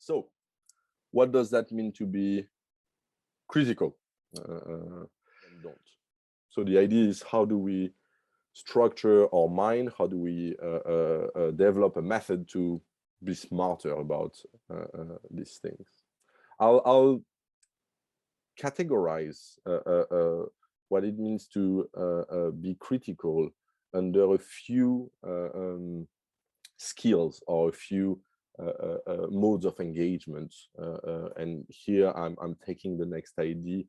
So what does that mean to be critical? Don't. So the idea is, how do we structure our mind? How do we develop a method to be smarter about these things? I'll categorize what it means to be critical under a few skills or a few modes of engagement. And here I'm taking the next idea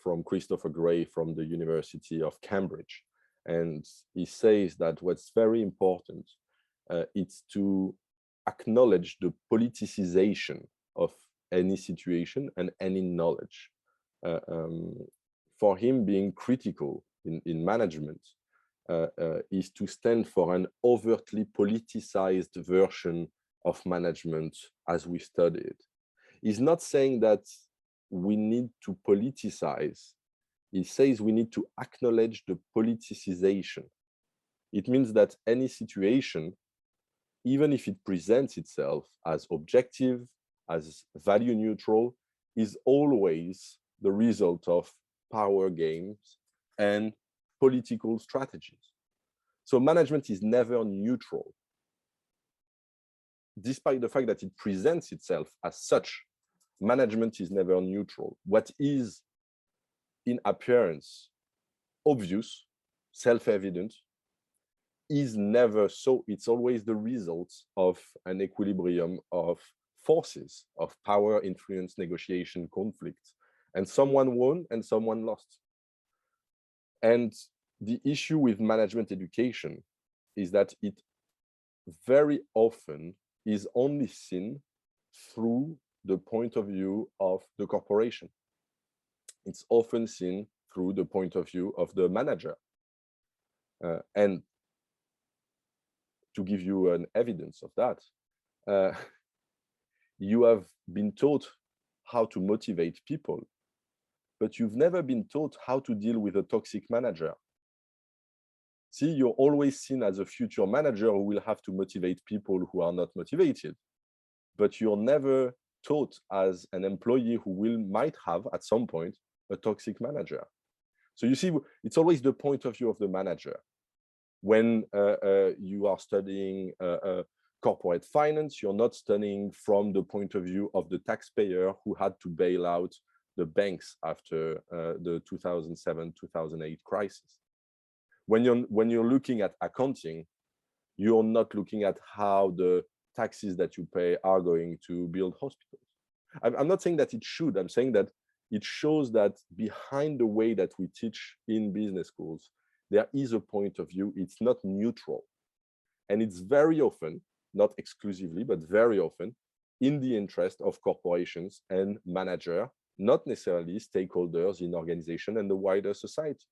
from Christopher Gray from the University of Cambridge. And he says that what's very important is to acknowledge the politicization of any situation and any knowledge. For him, being critical in management is to stand for an overtly politicized version of management as we study it. He's not saying that we need to politicize. He says we need to acknowledge the politicization. It means that any situation, even if it presents itself as objective, as value neutral, is always the result of power games and political strategies. So management is never neutral. Despite the fact that it presents itself as such, management is never neutral. What is in appearance obvious, self-evident, is never so. It's always the result of an equilibrium of forces, of power, influence, negotiation, conflict. And someone won and someone lost. And the issue with management education is that it very often is only seen through the point of view of the corporation. It's often seen through the point of view of the manager. And to give you an evidence of that, you have been taught how to motivate people, but you've never been taught how to deal with a toxic manager. See, you're always seen as a future manager who will have to motivate people who are not motivated, but you're never taught as an employee who might have at some point a toxic manager. So you see, it's always the point of view of the manager. When you are studying corporate finance, you're not studying from the point of view of the taxpayer who had to bail out the banks after the 2007-2008 crisis. When you're looking at accounting, you're not looking at how the taxes that you pay are going to build hospitals. I'm not saying that it should. I'm saying that it shows that behind the way that we teach in business schools, there is a point of view. It's not neutral. And it's very often, not exclusively, but very often, in the interest of corporations and manager, not necessarily stakeholders in organization and the wider society.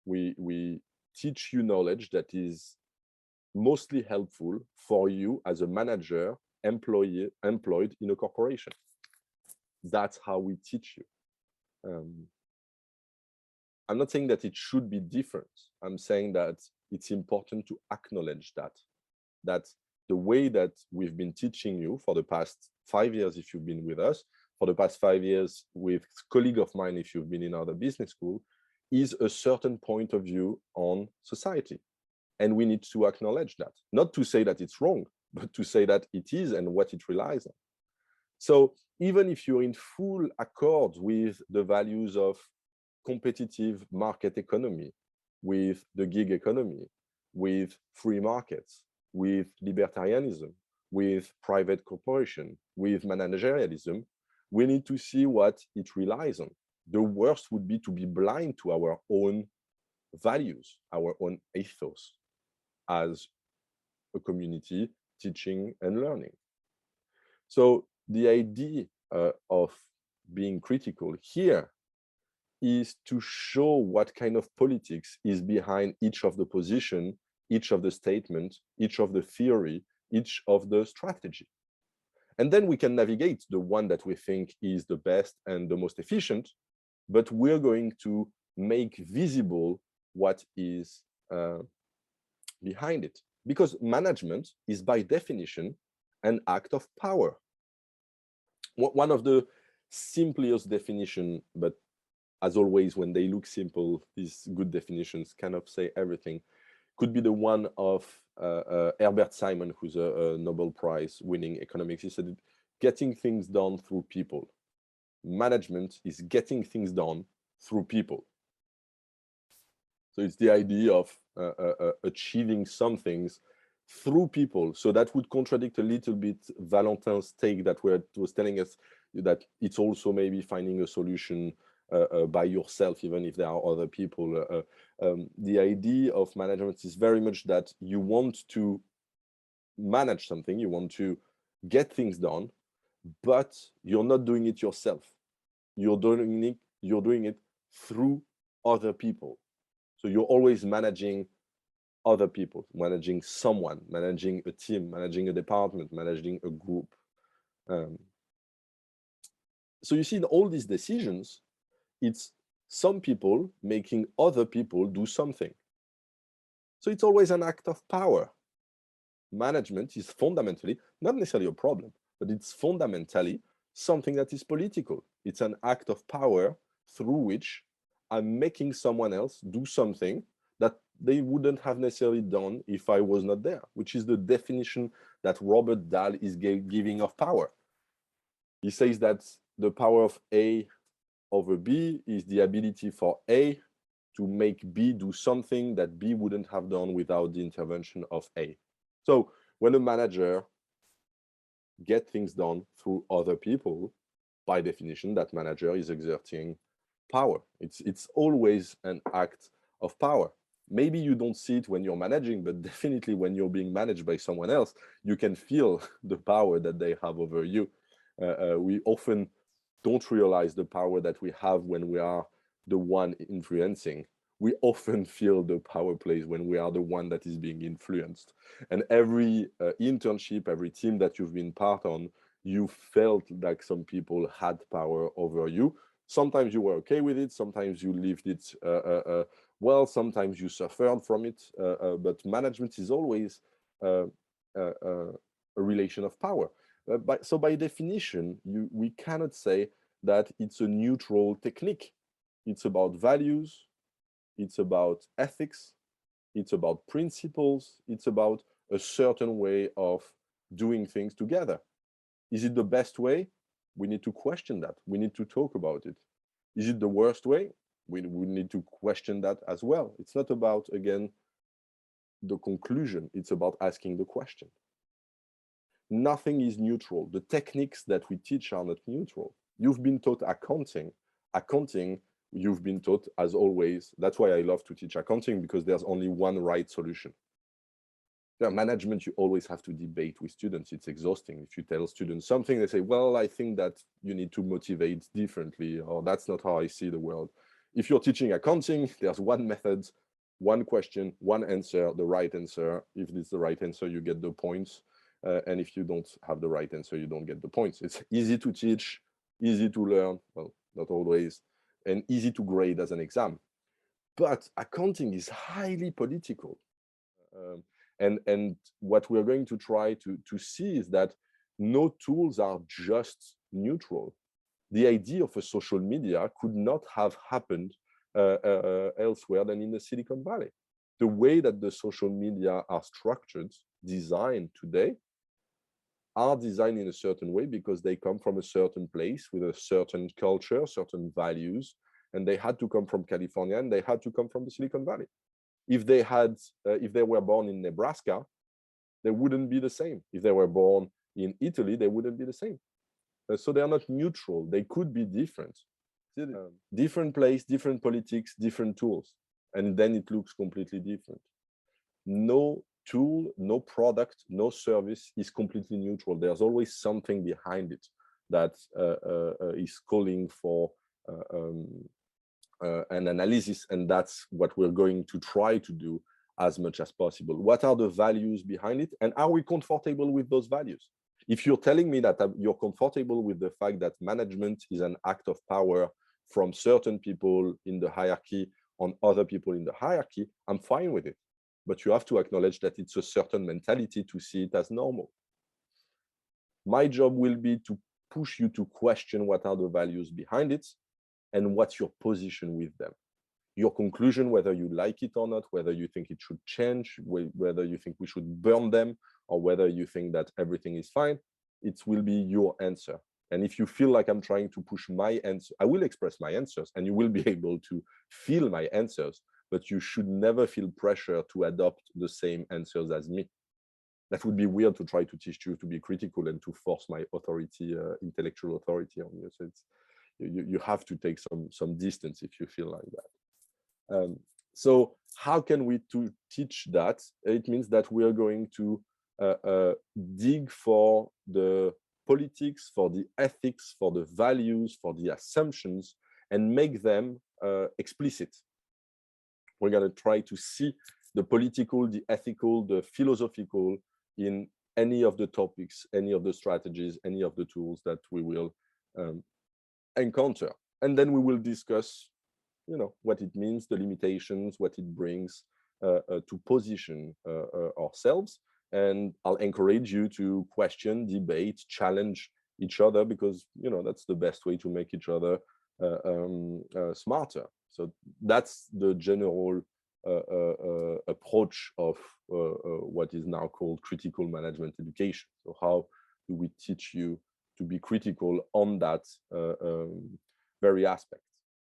We teach you knowledge that is mostly helpful for you as a manager employed in a corporation. That's how we teach you. I'm not saying that it should be different. I'm saying that it's important to acknowledge that the way that we've been teaching you for the past 5 years, if you've been with us, for the past 5 years with a colleague of mine, if you've been in other business school, is a certain point of view on society. And we need to acknowledge that. Not to say that it's wrong, but to say that it is and what it relies on. So even if you're in full accord with the values of competitive market economy, with the gig economy, with free markets, with libertarianism, with private corporation, with managerialism, we need to see what it relies on. The worst would be to be blind to our own values, our own ethos as a community teaching and learning. So the idea of being critical here is to show what kind of politics is behind each of the position, each of the statement, each of the theory, each of the strategy. And then we can navigate the one that we think is the best and the most efficient, but we're going to make visible what is behind it. Because management is by definition an act of power. One of the simplest definition, but as always, when they look simple, these good definitions cannot say everything, could be the one of Herbert Simon, who's a Nobel Prize winning economics. He said, getting things done through people. Management is getting things done through people. So it's the idea of achieving some things through people. So that would contradict a little bit Valentin's take that was telling us that it's also maybe finding a solution by yourself, even if there are other people. The idea of management is very much that you want to manage something, you want to get things done, but you're not doing it yourself. You're doing it through other people. So you're always managing other people, managing someone, managing a team, managing a department, managing a group. So you see, in all these decisions, it's some people making other people do something. So it's always an act of power. Management is fundamentally, not necessarily a problem, but it's fundamentally something that is political. It's an act of power through which I'm making someone else do something that they wouldn't have necessarily done if I was not there, which is the definition that Robert Dahl is giving of power. He says that the power of A over B is the ability for A to make B do something that B wouldn't have done without the intervention of A. So when a manager gets things done through other people, by definition, that manager is exerting power. It's always an act of power. Maybe you don't see it when you're managing, but definitely when you're being managed by someone else, you can feel the power that they have over you. We often don't realize the power that we have when we are the one influencing. We often feel the power plays when we are the one that is being influenced. And every internship, every team that you've been part on, you felt like some people had power over you. Sometimes you were okay with it. Sometimes you lived it well. Sometimes you suffered from it. But management is always a relation of power. So by definition, we cannot say that it's a neutral technique. It's about values. It's about ethics. It's about principles. It's about a certain way of doing things together. Is it the best way? We need to question that. We need to talk about it. Is it the worst way? We need to question that as well. It's not about, again, the conclusion. It's about asking the question. Nothing is neutral. The techniques that we teach are not neutral. You've been taught accounting. Accounting, you've been taught, as always. That's why I love to teach accounting, because there's only one right solution. Management, you always have to debate with students. It's exhausting. If you tell students something, they say, well, I think that you need to motivate differently, or that's not how I see the world. If you're teaching accounting, there's one method, one question, one answer, the right answer. If it's the right answer, you get the points. And if you don't have the right answer, you don't get the points. It's easy to teach, easy to learn, well, not always, and easy to grade as an exam. But accounting is highly political. And what we're going to try to see is that no tools are just neutral. The idea of a social media could not have happened elsewhere than in the Silicon Valley. The way that the social media are structured, designed today, are designed in a certain way because they come from a certain place with a certain culture, certain values, and they had to come from California and they had to come from the Silicon Valley. If they were born in Nebraska, they wouldn't be the same. If they were born in Italy, they wouldn't be the same. So they are not neutral. They could be different. Different place, different politics, different tools. And then it looks completely different. No tool, no product, no service is completely neutral. There's always something behind it that is calling for an analysis, and that's what we're going to try to do as much as possible. What are the values behind it, and are we comfortable with those values? If you're telling me that you're comfortable with the fact that management is an act of power from certain people in the hierarchy on other people in the hierarchy, I'm fine with it. But you have to acknowledge that it's a certain mentality to see it as normal. My job will be to push you to question what are the values behind it and what's your position with them. Your conclusion, whether you like it or not, whether you think it should change, whether you think we should burn them, or whether you think that everything is fine, it will be your answer. And if you feel like I'm trying to push my answer, I will express my answers and you will be able to feel my answers, but you should never feel pressure to adopt the same answers as me. That would be weird to try to teach you to be critical and to force my authority, intellectual authority on you. So you have to take some distance if you feel like that. So how can we teach that? It means that we are going to dig for the politics, for the ethics, for the values, for the assumptions, and make them explicit. We're going to try to see the political, the ethical, the philosophical in any of the topics, any of the strategies, any of the tools that we will encounter. And then we will discuss, what it means, the limitations, what it brings to position ourselves. And I'll encourage you to question, debate, challenge each other, because, that's the best way to make each other smarter. So that's the general approach of what is now called critical management education. So how do we teach you to be critical on that very aspect?